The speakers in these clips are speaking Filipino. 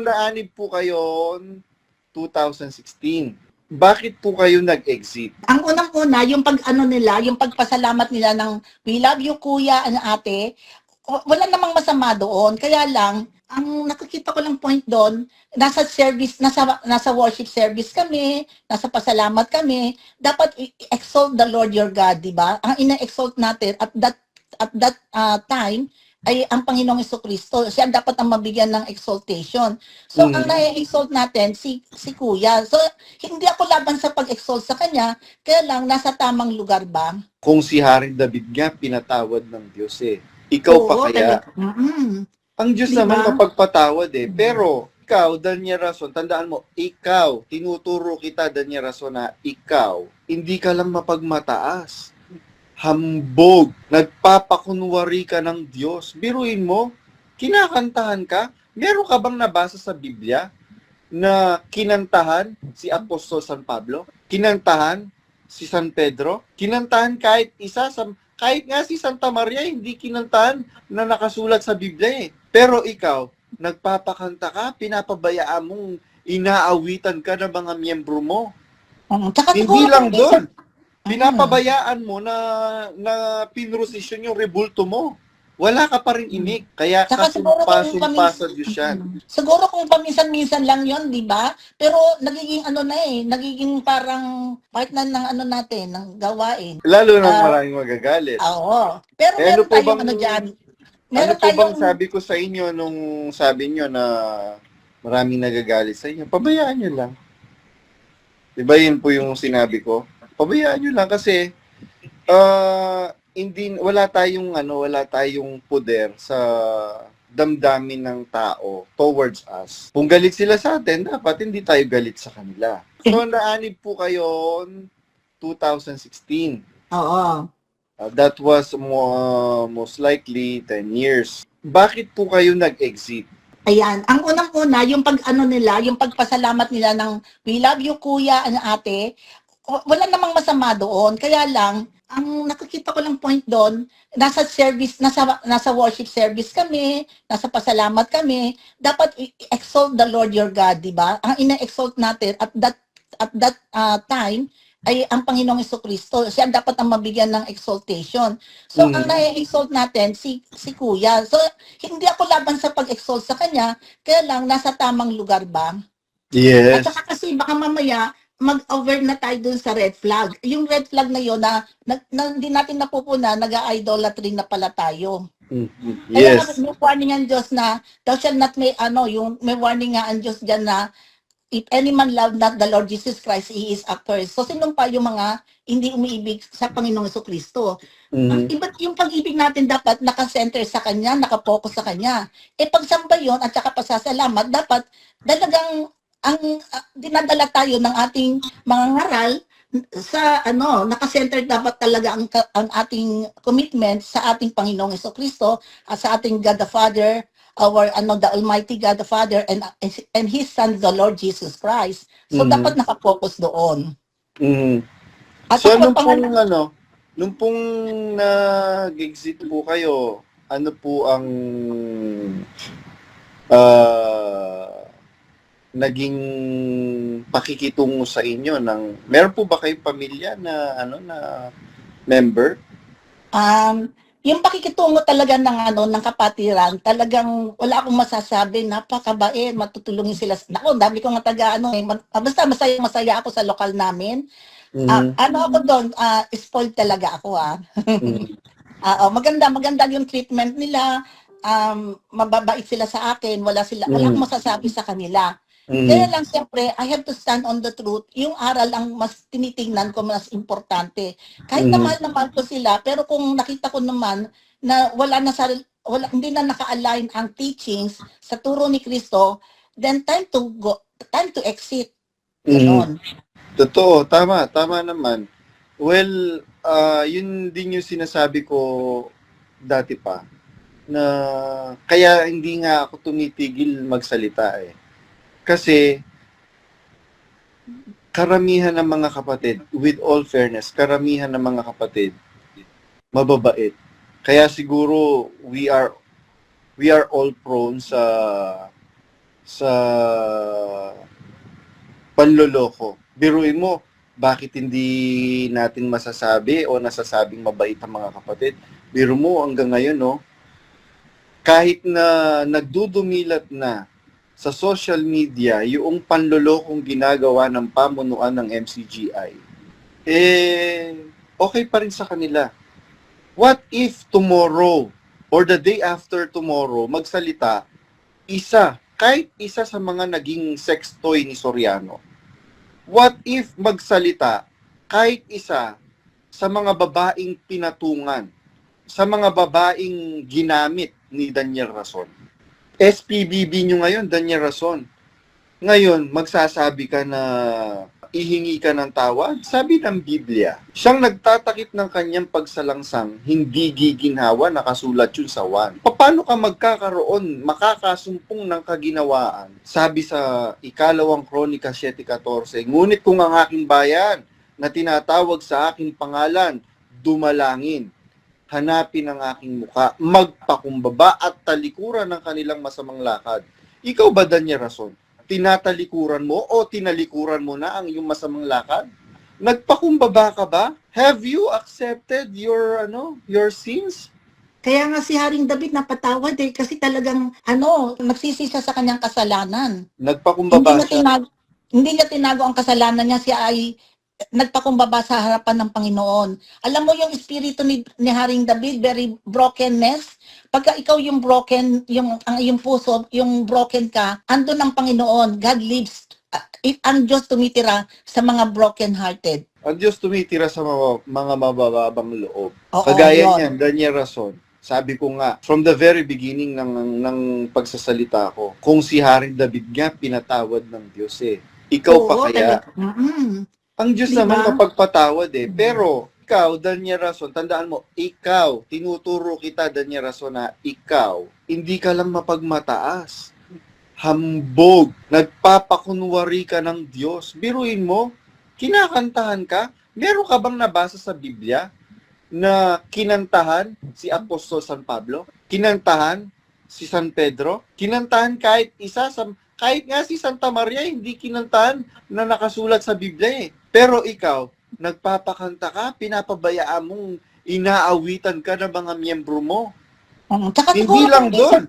naanib po kayo 2016. Bakit po kayo nag-exit? Ang unang-una, yung pag-ano nila, yung pagpasalamat nila ng we love you kuya, ate, wala namang masama doon. Kaya lang, ang nakikita ko lang point doon, nasa service, nasa worship service kami, nasa pasalamat kami, dapat exalt the Lord your God, di ba? Ang ina-exalt natin at that time ay ang Panginoong Jesucristo. Siya dapat ang mabigyan ng exaltation. So, ang na-exalt natin, si Kuya. So, hindi ako laban sa pag-exalt sa kanya, kaya lang, nasa tamang lugar ba? Kung si Haring David nga, pinatawad ng Diyos eh. Ikaw pa kaya? Ang Diyos Diba? naman mapagpatawad eh. Pero, ikaw, Danya Rason, tandaan mo, ikaw, tinuturo kita, Danya Rason, na ikaw, hindi ka lang mapagmataas. Hambog, nagpapakunwari ka ng Diyos. Biruin mo, kinakantahan ka. Meron ka bang nabasa sa Biblia na kinantahan si Apostol San Pablo? Kinantahan si San Pedro? Kinantahan kahit isa, kahit nga si Santa Maria, hindi kinantahan na nakasulat sa Biblia eh. Pero ikaw, nagpapakanta ka, pinapabayaan mong inaawitan ka ng mga miyembro mo. Hindi lang doon. Pinapabayaan mo na pinrosisyon yung rebulto mo. Wala ka pa rin imik. Kaya kasumpa sa Diyos yan. Siguro kung paminsan-minsan lang yon, di ba? Pero nagiging nagiging parang part na ng natin, ng gawain. Lalo na maraming magagalit. Oo. Pero meron tayong dyan. Ano po bang sabi ko sa inyo nung sabi nyo na maraming nagagalit sa inyo? Pabayaan nyo lang. Diba yun po yung sinabi ko? Pabayaan nyo lang kasi wala tayong poder sa damdamin ng tao towards us. Kung galit sila sa atin, dapat hindi tayo galit sa kanila. So, naanib po kayo 2016. Oo. That was most likely 10 years. Bakit po kayo nag-exit? Ayan, ang unang-una, yung nila, yung pagpasalamat nila ng we love you kuya, ate, wala namang masama doon. Kaya lang, ang nakikita ko lang point doon, nasa service, nasa worship service kami, nasa pasalamat kami, dapat exalt the Lord your God, di ba? Ang ina-exalt natin at that time ay ang Panginoong Jesucristo. Siya dapat ang mabigyan ng exaltation. So, ang na-exalt natin, si Kuya. So, hindi ako laban sa pag-exalt sa kanya, kaya lang, nasa tamang lugar ba? Yes. At saka kasi baka mamaya, mag-over na tayo dun sa red flag. Yung red flag na yun na hindi natin napupuna, nag-idolatry na pala tayo. Yes. Kaya may warning ang Diyos na, thou shall not may warning nga ang Diyos dyan na, if any man love not the Lord Jesus Christ, he is accursed. So, sinong pa yung mga hindi umiibig sa Panginoong Jesucristo? Iba't yung pag-ibig natin dapat nakasenter sa Kanya, nakapokus sa Kanya. Pagsamba yun at saka pasasalamat, dapat talagang dinadala tayo ng ating mga ngaral sa nakasenter dapat talaga ang ating commitment sa ating Panginoong Jesucristo at sa ating God the Father, the Almighty God the Father and His Son the Lord Jesus Christ. So dapat nakapokus doon. At so nung pong nag-exit po kayo, ano po ang naging pakikitungo sa inyo meron po ba kayong pamilya na member? Yung pakikitungo talaga ng kapatiran, talagang wala akong masasabi, napakabait, matutulungin sila. Nako, dami kong basta masaya ako sa lokal namin. Ako doon, spoiled talaga ako maganda yung treatment nila, mababait sila sa akin, wala akong masasabi sa kanila. Kaya lang siyempre, I have to stand on the truth. Yung aral ang mas tinitingnan ko, mas importante. Kahit na mahal ko sila, pero kung nakita ko naman na hindi na naka-align ang teachings sa turo ni Kristo, then time to exit. Ganon. Totoo, tama naman. Well, yun din yung sinasabi ko dati pa, na kaya hindi nga ako tumitigil magsalita Kasi, karamihan ng mga kapatid, with all fairness, karamihan ng mga kapatid, mababait. Kaya siguro, we are all prone sa sa panloloko. Biruin mo, bakit hindi natin masasabi o nasasabing mabait ang mga kapatid? Biro mo hanggang ngayon, no? Kahit na nagdudumilat na sa social media yung panlolokong ginagawa ng pamunuan ng MCGI, okay pa rin sa kanila. What if tomorrow or the day after tomorrow magsalita kahit isa sa mga naging sex toy ni Soriano? What if magsalita kahit isa sa mga babaeng pinatungan, sa mga babaeng ginamit ni Daniel Rason? SPBB nyo ngayon, Daniel Rason. Ngayon, magsasabi ka na ihingi ka ng tawad? Sabi ng Biblia, siyang nagtatakip ng kanyang pagsalangsang, hindi giginhawa, nakasulat yun sa 1. Paano ka makakasumpong ng kaginawaan? Sabi sa ikalawang Kronika 7:14, ngunit kung ang aking bayan na tinatawag sa aking pangalan, dumalangin, hanapin ang aking muka, magpakumbaba at talikuran ng kanilang masamang lakad. Ikaw ba, Daniel Rason? Tinatalikuran mo o tinalikuran mo na ang iyong masamang lakad? Nagpakumbaba ka ba? Have you accepted your sins? Kaya nga si Haring David napatawad kasi talagang nagsisi siya sa kanyang kasalanan. Nagpakumbaba siya. Hindi niya tinago ang kasalanan niya, siya ay nagpakumbaba sa harapan ng Panginoon. Alam mo yung espiritu ni Haring David, very brokenness. Pagka ikaw yung broken, ang iyong puso, yung broken ka, andun ang Panginoon. God lives, ang Diyos tumitira sa mga broken-hearted. Ang Diyos tumitira sa mga mabababang loob. Oo, Kagaya yun. niyan, Daniel Rason. Sabi ko nga, from the very beginning ng pagsasalita ko, kung si Haring David nga pinatawad ng Diyos ikaw Oo, pa kaya? Ang Diyos Diba? naman mapagpatawad Pero ikaw, Daniel Rason, tandaan mo, tinuturo kita, Daniel Rason, na ikaw, hindi ka lang mapagmataas. Hambog, nagpapakunwari ka ng Diyos. Biruin mo, kinakantahan ka. Meron ka bang nabasa sa Biblia na kinantahan si Apostol San Pablo? Kinantahan si San Pedro? Kinantahan kahit nga si Santa Maria, hindi kinantahan na nakasulat sa Biblia Pero ikaw, nagpapakanta ka, pinapabayaan mong inaawitan ka ng mga miyembro mo. Hindi lang doon.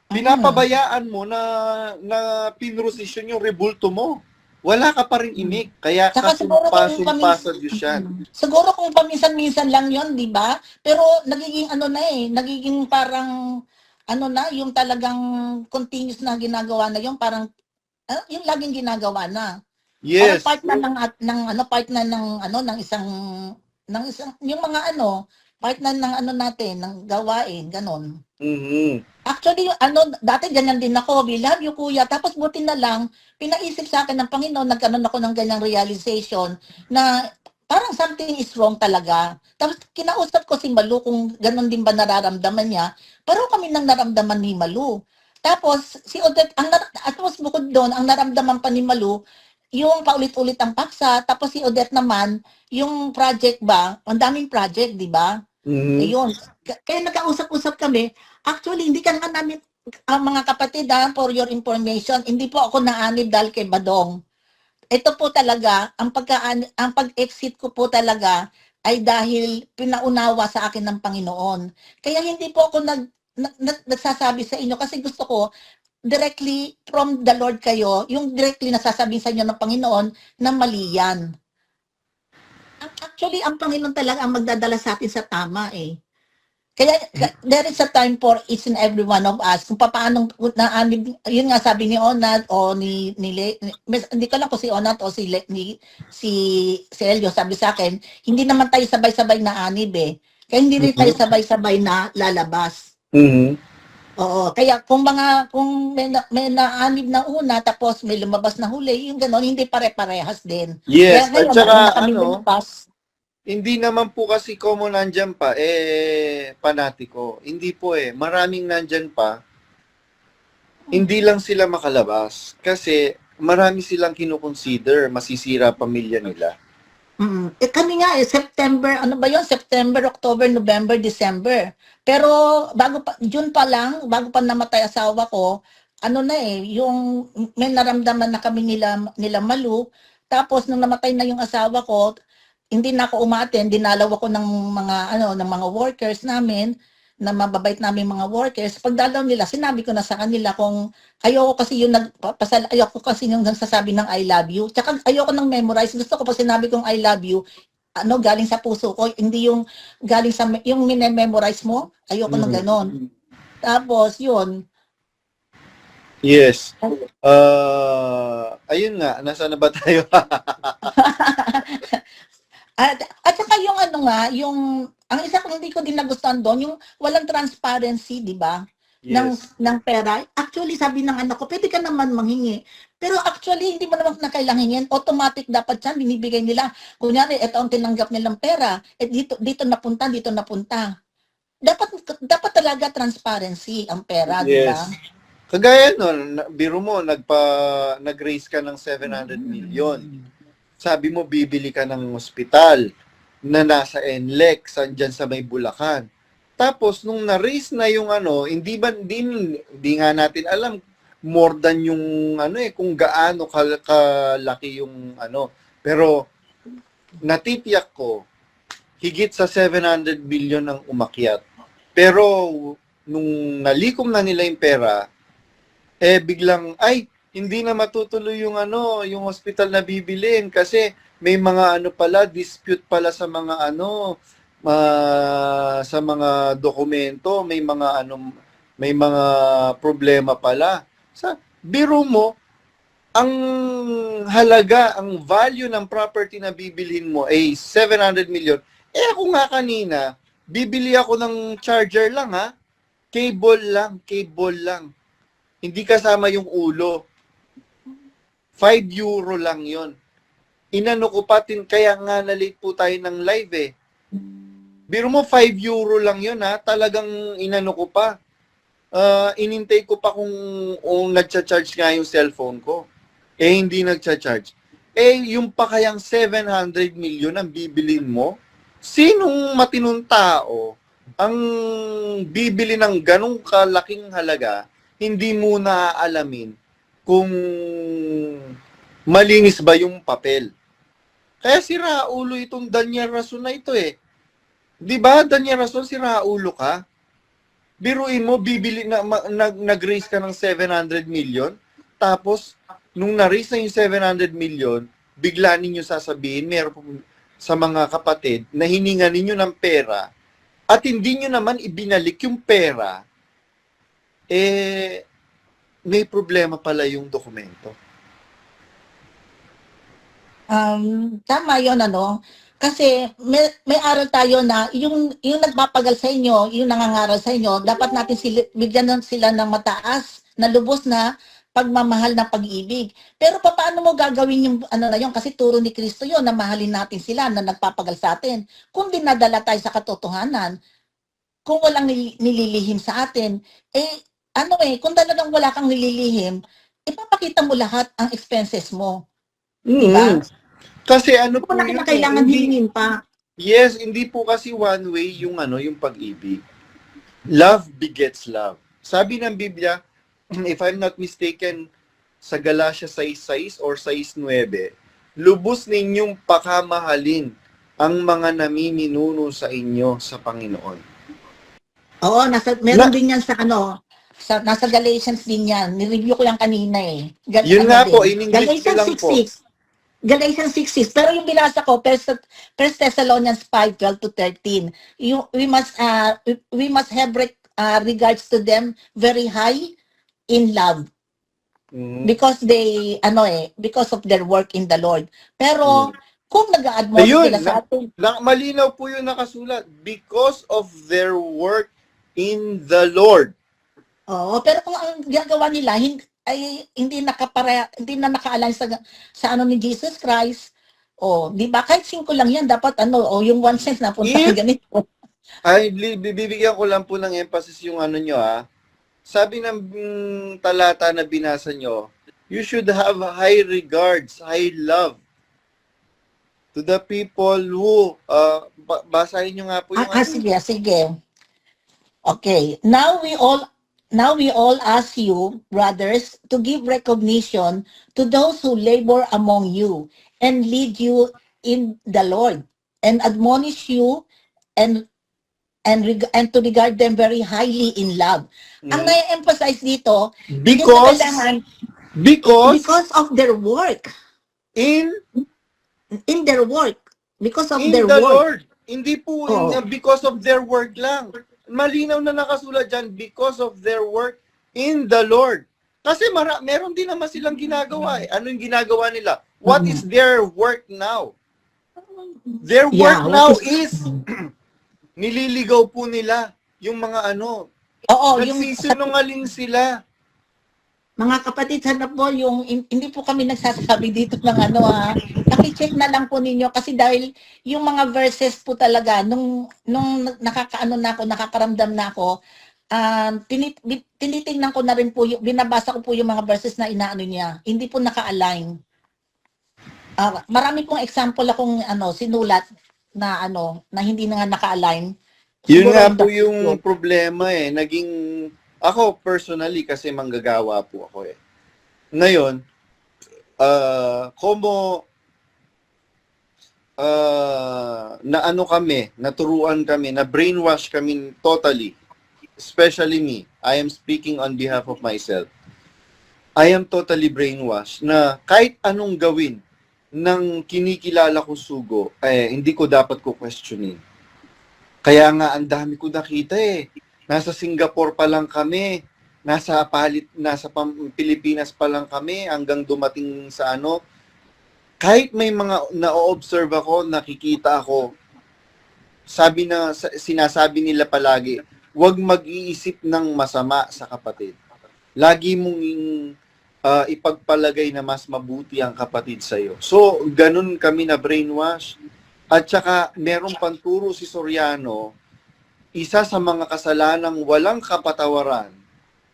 Pinapabayaan mo na pinrosisyon yung rebulto mo. Wala ka pa rin imik. Kaya kasumpa sa Diyos yan. Siguro kung paminsan-minsan lang yon, di ba? Pero nagiging nagiging parang yung talagang continuous na ginagawa na yung parang yung laging ginagawa na. Yes. Parang part na ng isang yung mga part na ng natin, ng gawain, ganon. Mm-hmm. Actually, dati ganyan din ako, we love you kuya, tapos buti na lang, pinaisip sa akin ng Panginoon, nagkaroon ako ng ganyang realization na parang something is wrong talaga. Tapos kinausap ko si Malu kung ganon din ba nararamdaman niya, pero kami nang naramdaman ni Malu. Tapos si Odette, tapos bukod doon, ang naramdaman pa ni Malu, yung paulit-ulit ang paksa, tapos si Odette naman, yung project ba, ang daming project, di ba? Mm-hmm. Ayun. Kaya nagkausap-usap kami. Actually, hindi ka nga namin, mga kapatid, for your information, hindi po ako naanib dahil kay Badong. Ito po talaga, ang pag-exit ko po talaga ay dahil pinaunawa sa akin ng Panginoon. Kaya hindi po ako nagsasabi sa inyo kasi gusto ko directly from the Lord kayo, yung directly nasasabihin sa inyo ng Panginoon na mali yan. Actually, ang Panginoon talaga ang magdadala sa atin sa tama Kaya there is a time for each and every one of us. Kung paano yun nga sabi ni Onat o hindi ko lang kung si Onat o si Elio sabi sa akin, hindi naman tayo sabay-sabay na anib Kaya hindi rin tayo sabay-sabay na lalabas. Mm-hmm. Oo, kaya kung may naanib na una tapos may lumabas na huli, yung gano'n, hindi pare-parehas din. Yes, kaya ngayon, at saka hindi naman po kasi como nandyan pa, panatiko. Hindi po maraming nandyan pa, hindi lang sila makalabas. Kasi marami silang kinukonsider, masisira pamilya nila. Kami nga September, September, October, November, December. Pero June pa lang, bago pa namatay asawa ko, ano na eh, yung may naramdaman na kami nila Malu. Tapos nung namatay na yung asawa ko, hindi na ako umaten, dinalaw ako ng mga ng mga workers namin, na mababait namin mga workers. Pagdalaw nila, sinabi ko na sa kanila kung ayoko kasi yung ayoko kasi yung nagsasabi ng I love you. Tsaka ayoko nang memorize. Gusto ko pa sinabi kong I love you, galing sa puso ko, hindi yung galing sa yung mine-memorize mo. Ayoko ng ganon. Tapos yun. Yes. Ayun nga, nasaan na ba tayo? At saka yung yung ang isa kong hindi ko din nagustuhan doon, yung walang transparency, di ba? Yes. Ng pera. Actually, sabi ng anak ko, pwede ka naman manghingi. Pero actually, hindi mo naman na kailangan hingin. Automatic dapat yan, binibigay nila. Kunyari, ito ang tinanggap nilang pera. Dito napunta, dito napunta. Dapat talaga transparency ang pera, di ba? Yes. Kagaya nun, biro mo, nag-raise ka ng 700 million. Sabi mo, bibili ka ng ospital na nasa NLEX, andyan sa may Bulacan. Tapos, nung na-raise na yung hindi nga natin alam more than yung kung gaano kalaki yung Pero, natitiyak ko, higit sa 700 billion ang umakyat. Pero, nung nalikom na nila yung pera, biglang, hindi na matutuloy yung yung hospital na bibilin kasi may mga pala, dispute pala sa mga sa mga dokumento, may mga problema pala. Biro mo, ang halaga, ang value ng property na bibilhin mo ay 700 million. Ako nga kanina, bibili ako ng charger lang cable lang. Hindi kasama yung ulo. 5 euro lang yon. Inano ko patin, kaya nga na-late po tayo ng live eh. Biro mo, 5 euro lang yon talagang inano ko pa. Inintay ko pa kung nagcha-charge nga yung cellphone ko. Hindi nagcha-charge. Yung pa kayang 700 million ang bibilin mo, sinong matinong tao ang bibili ng ganong kalaking halaga, hindi mo na aalamin kung malinis ba yung papel. Kaya si Raulo itong Daniel Rason na ito eh. Di ba, Daniel Rason, si Raulo ka? Biruin mo, nag-raise ka ng 700 million, tapos, nung na-raise na yung 700 million, bigla ninyo sasabihin, meron sa mga kapatid, na hininga ninyo ng pera, at hindi nyo naman ibinalik yung pera, may problema pala yung dokumento. Tama yun, kasi may aral tayo na yung nagpapagal sa inyo, yung nangangaral sa inyo, dapat natin bigyan sila ng mataas na lubos na pagmamahal ng pag-ibig. Pero paano mo gagawin yung na yun? Kasi turo ni Kristo yun na mahalin natin sila na nagpapagal sa atin. Kung dinadala tayo sa katotohanan, kung walang nililihim sa atin, kung talagang wala kang nililihim, ipapakita mo lahat ang expenses mo. Diba? Kasi po na kailangan hilingin pa. Yes, hindi po kasi one way yung yung pag-ibig. Love begets love. Sabi ng Biblia, if I'm not mistaken, sa Galatia 6:6 or 6:9, lubos ninyong pakamahalin ang mga namiminuno sa inyo sa Panginoon. Oo, meron din yan sa nasa Galatians din yan. Ni-review ko yan kanina eh. Yun nga po, in English ko lang po. Galatians 6:6. Pero yung binasa ko, 1 Thessalonians 5:12-13. We must have regards to them very high in love. Because because of their work in the Lord. Pero kung nag-a-admonish sila sa atin, malinaw po yung nakasulat, because of their work in the Lord. Oo, pero kung ang ginagawa nila hindi na naka-align sa ni Jesus Christ, di ba? Kahit 5 lang yan, dapat yung 1 cent na punta sa ganito. Bibigyan ko lang po ng emphasis yung nyo Sabi ng talata na binasa nyo, you should have high regards, high love to the people who, basahin nyo nga po yung sige. Okay. Now we all Now we all ask you, brothers, to give recognition to those who labor among you and lead you in the Lord and admonish you and and to regard them very highly in love. Ang Mm. na-emphasize dito, Because, because because of their work, in in their work, because of in their the work. Lord. Hindi po Oo. because of their work lang. Malinaw na nakasulat dyan, because of their work in the Lord. Kasi meron din naman silang ginagawa eh. Ano yung ginagawa nila? What is their work now? Their work Yeah, now what is nililigaw po nila yung mga ano. Oo, yung Nagsisinungaling sila. mga kapatid, sana po yung hindi po kami nagsasabi dito ng ano paki-check na lang po ninyo kasi dahil yung mga verses po talaga nung nakakaano na ako, nakakaramdam na ako, tinitingnan ko na rin po yung binabasa ko po yung mga verses na inaano niya. Hindi po naka-align. Marami pong example akong sinulat na na hindi na nga naka-align. Yun Siguro nga in po the- yung problema eh. Ako personally kasi manggagawa po ako eh. Ngayon, na ano kami, naturuan kami, na brainwash kami totally. Especially me. I am speaking on behalf of myself. I am totally brainwashed na kahit anong gawin ng kinikilala ko sugo, hindi ko dapat ko questionin. Kaya nga, ang dami ko nakita eh. Nasa Singapore pa lang kami. Nasa Pilipinas pa lang kami hanggang dumating sa ano. Kahit may mga na-observe ako, nakikita ako, sinasabi nila palagi, huwag mag-iisip ng masama sa kapatid. Lagi mong ipagpalagay na mas mabuti ang kapatid sa'yo. So, ganun kami na brainwash. At saka, merong panturo si Soriano, isa sa mga kasalanang walang kapatawaran,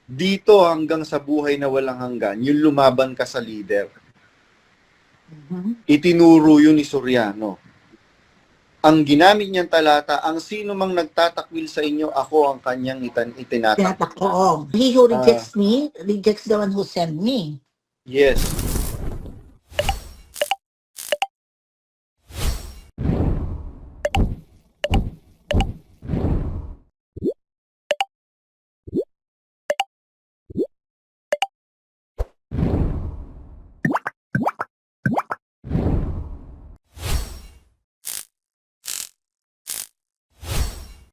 dito hanggang sa buhay na walang hanggan, yung lumaban ka sa leader. Itinuro yun ni Soriano. Ang ginamit niyang talata, ang sino mang nagtatakwil sa inyo, ako ang kanyang itinatakil. Oo. He who rejects me, rejects the one who sent me. Yes.